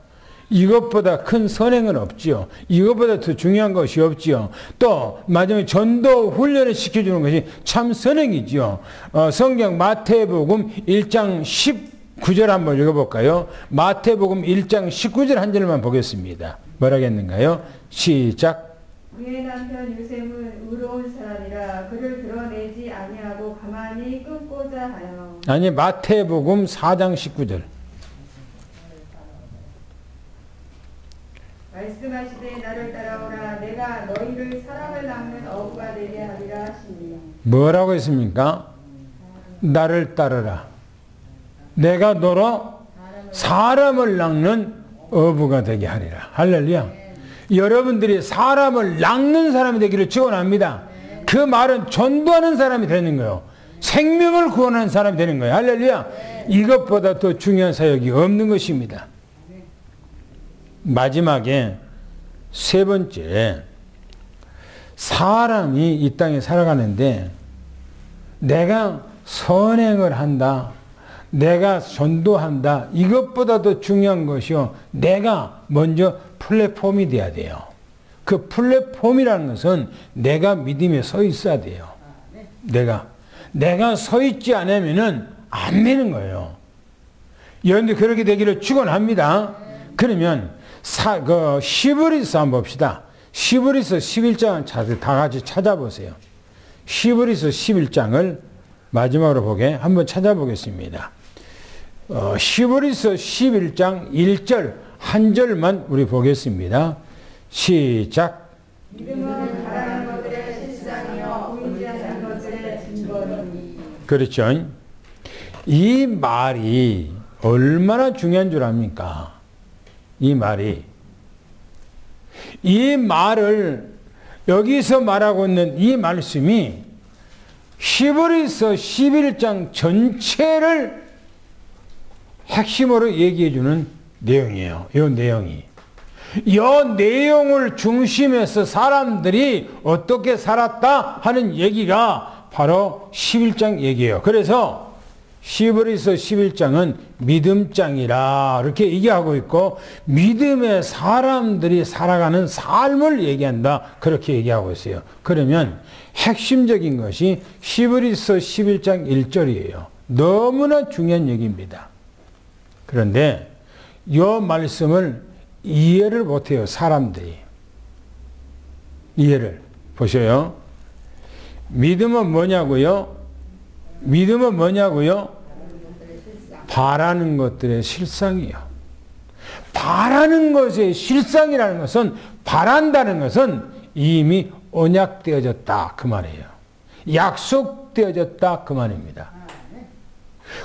이것보다 큰 선행은 없지요. 이것보다 더 중요한 것이 없지요. 또 마지막에 전도 훈련을 시켜주는 것이 참 선행이지요. 성경 마태복음 1장 19절 한번 읽어볼까요? 마태복음 1장 19절 한 절만 보겠습니다. 뭐라겠는가요? 시작. 그의 남편 요셉은 의로운 사람이라 그를 드러내지 아니하고 가만히 끊고자 하여. 아니, 마태복음 4장 19절. 말씀하시되 나를 따라오라. 내가 너희를 사람을 낚는 어부가 되게 하리라 하시니. 뭐라고 했습니까? 나를 따르라. 내가 너로 사람을 낚는 어부가 되게 하리라. 할렐루야. 여러분들이 사람을 낚는 사람이 되기를 축원합니다. 그 말은 전도하는 사람이 되는 거예요. 생명을 구원하는 사람이 되는 거예요. 할렐루야. 이것보다 더 중요한 사역이 없는 것입니다. 마지막에 세 번째, 사람이 이 땅에 살아가는데 내가 선행을 한다, 내가 전도한다, 이것보다 더 중요한 것이요, 내가 먼저 플랫폼이 돼야 돼요. 그 플랫폼이라는 것은 내가 믿음에 서 있어야 돼요. 내가 서 있지 않으면은 안 되는 거예요. 여러분들 그렇게 되기를 축원합니다. 그러면 히브리서 한번 봅시다. 히브리서 11장 다 같이 찾아보세요. 히브리서 11장을 마지막으로 보게 한번 찾아보겠습니다. 히브리서 11장 1절 한 절만 우리 보겠습니다. 시작. 믿음은 바라는 것들의 실상이요 보이지 않는 것들의 증거니. 그렇죠. 이 말이 얼마나 중요한 줄 압니까? 이 말을 여기서 말하고 있는 이 말씀이 히브리서 11장 전체를 핵심으로 얘기해 주는 내용이에요. 이 내용을 중심해서 사람들이 어떻게 살았다 하는 얘기가 바로 11장 얘기예요. 그래서 히브리서 11장은 믿음장이라 이렇게 얘기하고 있고, 믿음의 사람들이 살아가는 삶을 얘기한다 그렇게 얘기하고 있어요. 그러면 핵심적인 것이 히브리서 11장 1절이에요. 너무나 중요한 얘기입니다. 그런데 이 말씀을 이해를 못해요. 사람들이. 이해를. 보셔요. 믿음은 뭐냐고요? 바라는 것들의 실상이요. 바라는 것의 실상이라는 것은, 바란다는 것은 이미 언약되어졌다 그 말이에요. 약속되어졌다 그 말입니다.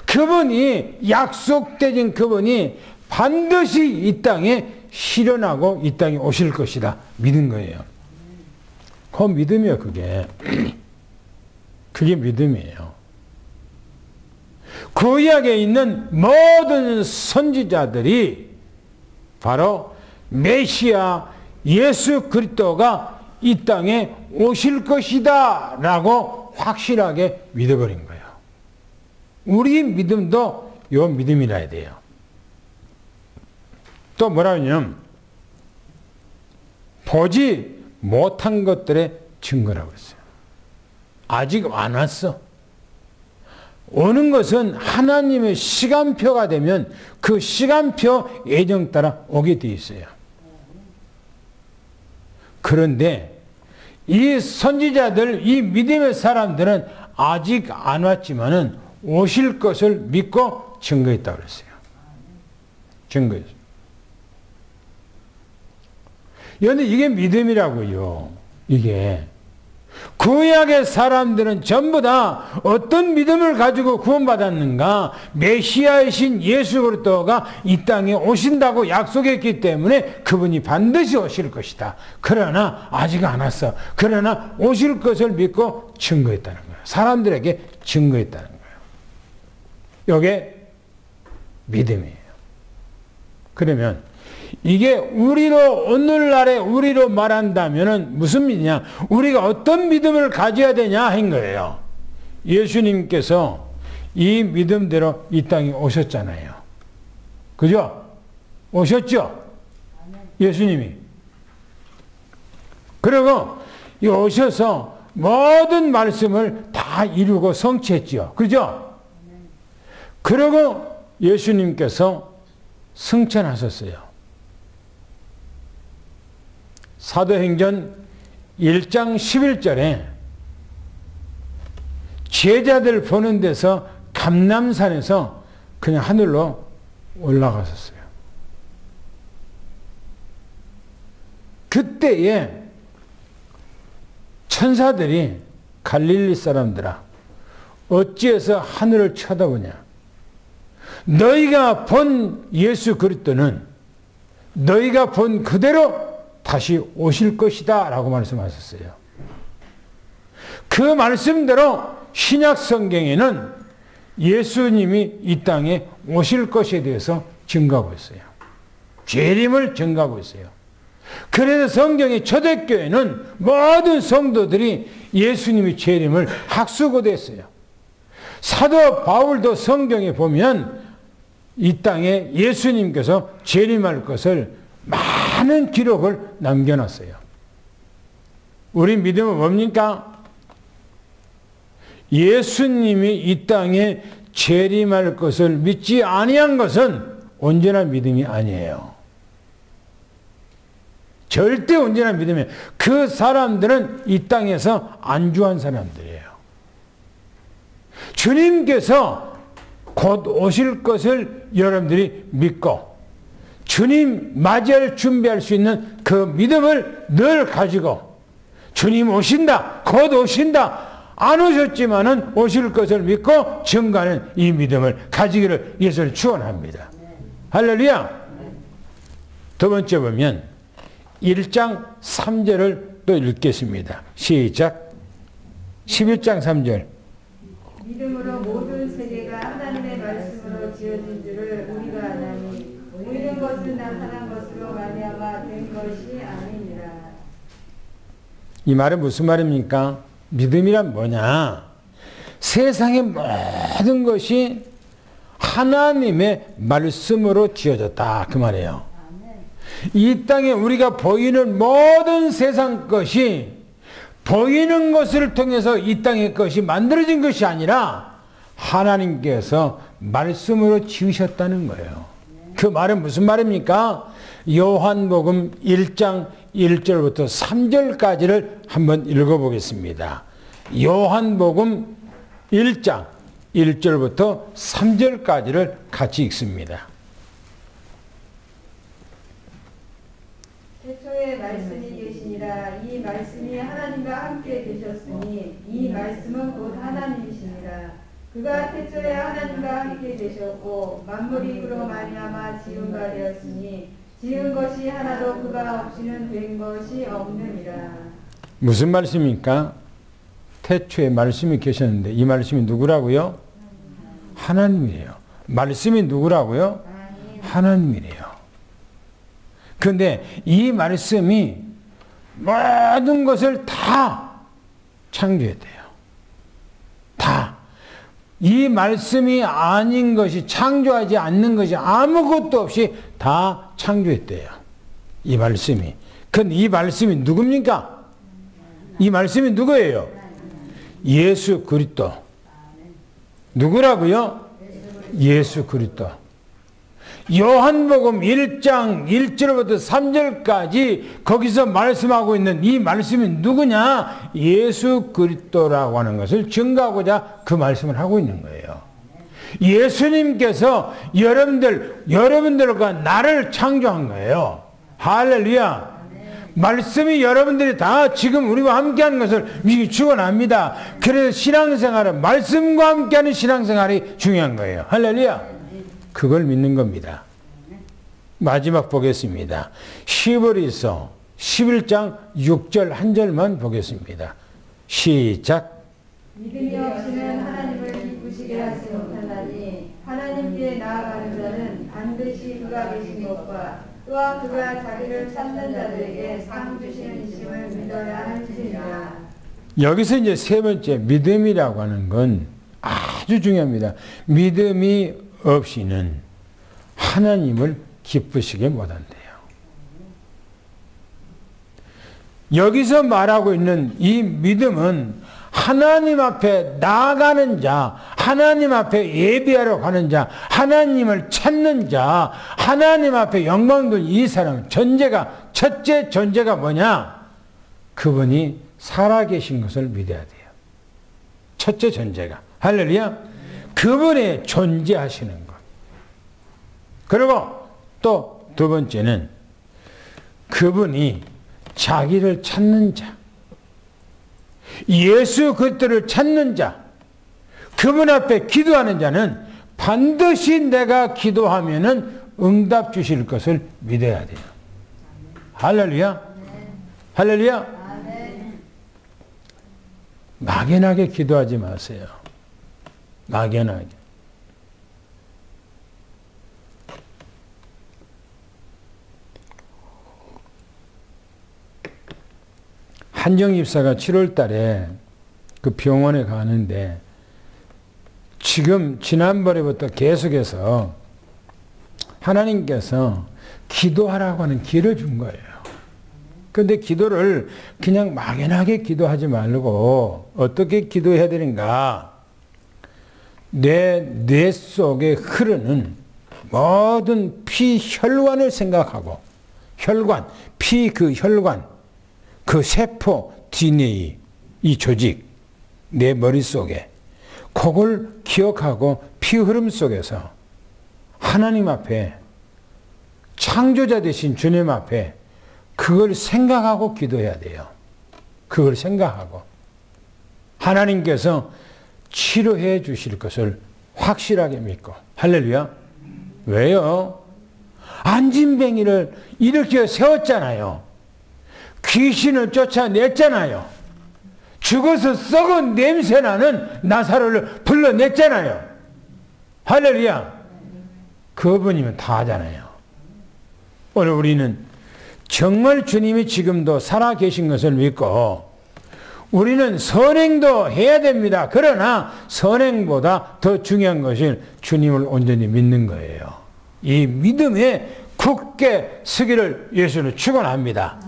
그분이, 약속되진 그분이 반드시 이 땅에 실현하고 이 땅에 오실 것이다 믿은 거예요. 그 믿음이에요. 그게 믿음이에요. 구약에 있는 모든 선지자들이 바로 메시아 예수 그리스도가 이 땅에 오실 것이다 라고 확실하게 믿어버린 거예요. 우리 믿음도 요 믿음이라 해야 돼요. 또 뭐라 하냐면 보지 못한 것들의 증거라고 했어요. 아직 안 왔어. 오는 것은 하나님의 시간표가 되면 그 시간표 예정 따라 오게 돼 있어요. 그런데 이 선지자들, 이 믿음의 사람들은 아직 안 왔지만은 오실 것을 믿고 증거했다고 그랬어요. 증거했어요. 그런데 이게 믿음이라고요. 이게. 구약의 사람들은 전부 다 어떤 믿음을 가지고 구원받았는가? 메시아이신 예수 그리스도가 이 땅에 오신다고 약속했기 때문에 그분이 반드시 오실 것이다. 그러나 아직 안 왔어. 그러나 오실 것을 믿고 증거했다는 거예요. 사람들에게 증거했다는 거예요. 이게 믿음이에요. 그러면 이게 오늘날에 우리로 말한다면 무슨 믿음이냐? 우리가 어떤 믿음을 가져야 되냐 한 거예요. 예수님께서 이 믿음대로 이 땅에 오셨잖아요. 그죠? 오셨죠? 예수님이. 그리고 오셔서 모든 말씀을 다 이루고 성취했죠. 그죠? 그리고 예수님께서 승천하셨어요. 사도행전 1장 11절에 제자들 보는 데서 감람산에서 그냥 하늘로 올라가셨어요. 그때에 천사들이 갈릴리 사람들아 어찌해서 하늘을 쳐다보냐? 너희가 본 예수 그리스도는 너희가 본 그대로 다시 오실 것이다 라고 말씀하셨어요. 그 말씀대로 신약 성경에는 예수님이 이 땅에 오실 것에 대해서 증거하고 있어요. 재림을 증거하고 있어요. 그래서 성경의 초대교회는 모든 성도들이 예수님의 재림을 학수고대했어요. 사도 바울도 성경에 보면 이 땅에 예수님께서 재림할 것을 많은 기록을 남겨놨어요. 우리 믿음은 뭡니까? 예수님이 이 땅에 재림할 것을 믿지 아니한 것은 온전한 믿음이 아니에요. 절대 온전한 믿음이에요. 그 사람들은 이 땅에서 안주한 사람들이에요. 주님께서 곧 오실 것을 여러분들이 믿고 주님 맞이할 준비할 수 있는 그 믿음을 늘 가지고 주님 오신다, 곧 오신다, 안 오셨지만은 오실 것을 믿고 증거하는 이 믿음을 가지기를 예수를 축원합니다. 할렐루야. 두 번째 보면 1장 3절을 또 읽겠습니다. 시작. 11장 3절. 믿음으로 모든 세계가 하나님의 말씀으로 지어진 줄을 우리가 아나니 모든 것은 나타난 것으로 말미암아 된 것이 아니니라. 이 말은 무슨 말입니까? 믿음이란 뭐냐? 세상의 모든 것이 하나님의 말씀으로 지어졌다 그 말이에요. 이 땅에 우리가 보이는 모든 세상 것이 보이는 것을 통해서 이 땅의 것이 만들어진 것이 아니라 하나님께서 말씀으로 지으셨다는 거예요. 그 말은 무슨 말입니까? 요한복음 1장 1절부터 3절까지를 한번 읽어보겠습니다. 요한복음 1장 1절부터 3절까지를 같이 읽습니다. 태초에 말씀이 계시니라. 이 말씀이 하나님과 함께 계셨으니 이 말씀은 곧 하나님이시니라. 그가 태초에 하나님과 함께 계셨고 만물이 그로 말미암아 지은 바 되었으니 지은 것이 하나도 그가 없이는 된 것이 없느니라. 무슨 말씀입니까? 태초에 말씀이 계셨는데 이 말씀이 누구라고요? 하나님이에요. 말씀이 누구라고요? 하나님이래요. 그런데 이 말씀이 모든 것을 다 창조했대요. 다. 이 말씀이 아닌 것이, 창조하지 않는 것이 아무것도 없이 다 창조했대요. 이 말씀이. 근데 이 말씀이 누굽니까? 이 말씀이 누구예요? 예수 그리스도. 누구라고요? 예수 그리스도. 요한복음 1장 1절부터 3절까지 거기서 말씀하고 있는 이 말씀이 누구냐? 예수 그리스도라고 하는 것을 증거하고자 그 말씀을 하고 있는 거예요. 예수님께서 여러분들과 나를 창조한 거예요. 할렐루야. 말씀이 여러분들이 다 지금 우리와 함께하는 것을 미리 축원합니다. 그래서 신앙생활은 말씀과 함께하는 신앙생활이 중요한 거예요. 할렐루야. 그걸 믿는 겁니다. 마지막 보겠습니다. 히브리서 11장 6절 한 절만 보겠습니다. 시작. 믿음이 없이는 하나님을 기쁘시게 하지 못하나니 하나님께 나아가는 자는 반드시 그가 계신 것과 또한 그가 자기를 찾는 자들에게 상 주시는 이심을 믿어야 할지니라. 여기서 이제 세 번째 믿음이라고 하는 건 아주 중요합니다. 믿음이 없이는 하나님을 기쁘시게 못한대요. 여기서 말하고 있는 이 믿음은 하나님 앞에 나아가는 자, 하나님 앞에 예배하러 가는 자, 하나님을 찾는 자, 하나님 앞에 영광 돌리는 이 사람, 첫째 전제가 뭐냐? 그분이 살아계신 것을 믿어야 돼요. 첫째 전제가. 할렐루야. 그분이 존재하시는 것. 그리고 또 두 번째는 그분이 자기를 찾는 자, 예수 그리스도를 찾는 자, 그분 앞에 기도하는 자는 반드시 내가 기도하면은 응답 주실 것을 믿어야 돼요. 할렐루야. 할렐루야. 막연하게 기도하지 마세요. 막연하게. 한정 집사가 7월 달에 그 병원에 가는데 지금 지난번에부터 계속해서 하나님께서 기도하라고 하는 기회를 준 거예요. 그런데 기도를 그냥 막연하게 기도하지 말고 어떻게 기도해야 되는가? 뇌 속에 흐르는 모든 피 혈관을 생각하고 혈관, 피 그 혈관, 그 세포, DNA, 이 조직, 내 머릿속에 그걸 기억하고 피 흐름 속에서 하나님 앞에 창조자 되신 주님 앞에 그걸 생각하고 기도해야 돼요. 그걸 생각하고 하나님께서 치료해 주실 것을 확실하게 믿고. 할렐루야. 왜요? 안진뱅이를 일으켜 세웠잖아요. 귀신을 쫓아냈잖아요. 죽어서 썩은 냄새나는 나사로를 불러냈잖아요. 할렐루야. 그분이면 다 하잖아요. 오늘 우리는 정말 주님이 지금도 살아계신 것을 믿고 우리는 선행도 해야 됩니다. 그러나 선행보다 더 중요한 것은 주님을 온전히 믿는 거예요. 이 믿음에 굳게 서기를 예수는 축원합니다.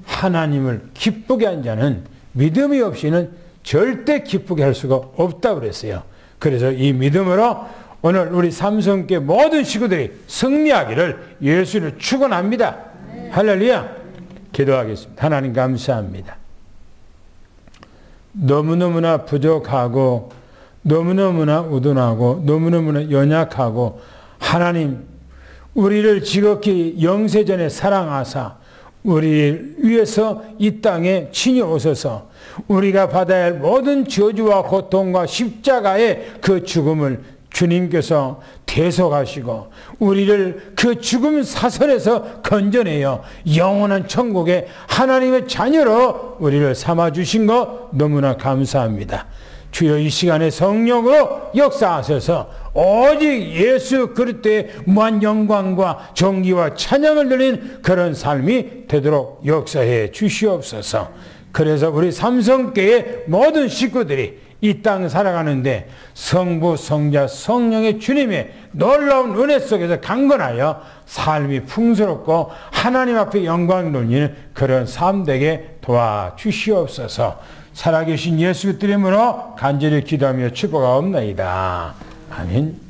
하나님을 기쁘게 한 자는 믿음이 없이는 절대 기쁘게 할 수가 없다고 그랬어요. 그래서 이 믿음으로 오늘 우리 삼성교회 모든 식구들이 승리하기를 예수를 축원합니다. 할렐루야. 기도하겠습니다. 하나님 감사합니다. 너무너무나 부족하고 너무너무나 우둔하고 너무너무나 연약하고 하나님 우리를 지극히 영세전에 사랑하사 우리를 위해서 이 땅에 친히 오셔서 우리가 받아야 할 모든 저주와 고통과 십자가의 그 죽음을 주님께서 대속하시고 우리를 그 죽음 사슬에서 건져내어 영원한 천국의 하나님의 자녀로 우리를 삼아주신 것 너무나 감사합니다. 주여 이 시간에 성령으로 역사하셔서 오직 예수 그리스도의 무한 영광과 존귀와 찬양을 드리는 그런 삶이 되도록 역사해 주시옵소서. 그래서 우리 삼성교회 모든 식구들이 이 땅 살아가는데 성부, 성자, 성령의 주님의 놀라운 은혜 속에서 강건하여 삶이 풍성스럽고 하나님 앞에 영광을 돌리는 그런 삶 되게 도와주시옵소서. 살아계신 예수 그리스도 이름으로 간절히 기도하며 축복하옵나이다. 아멘.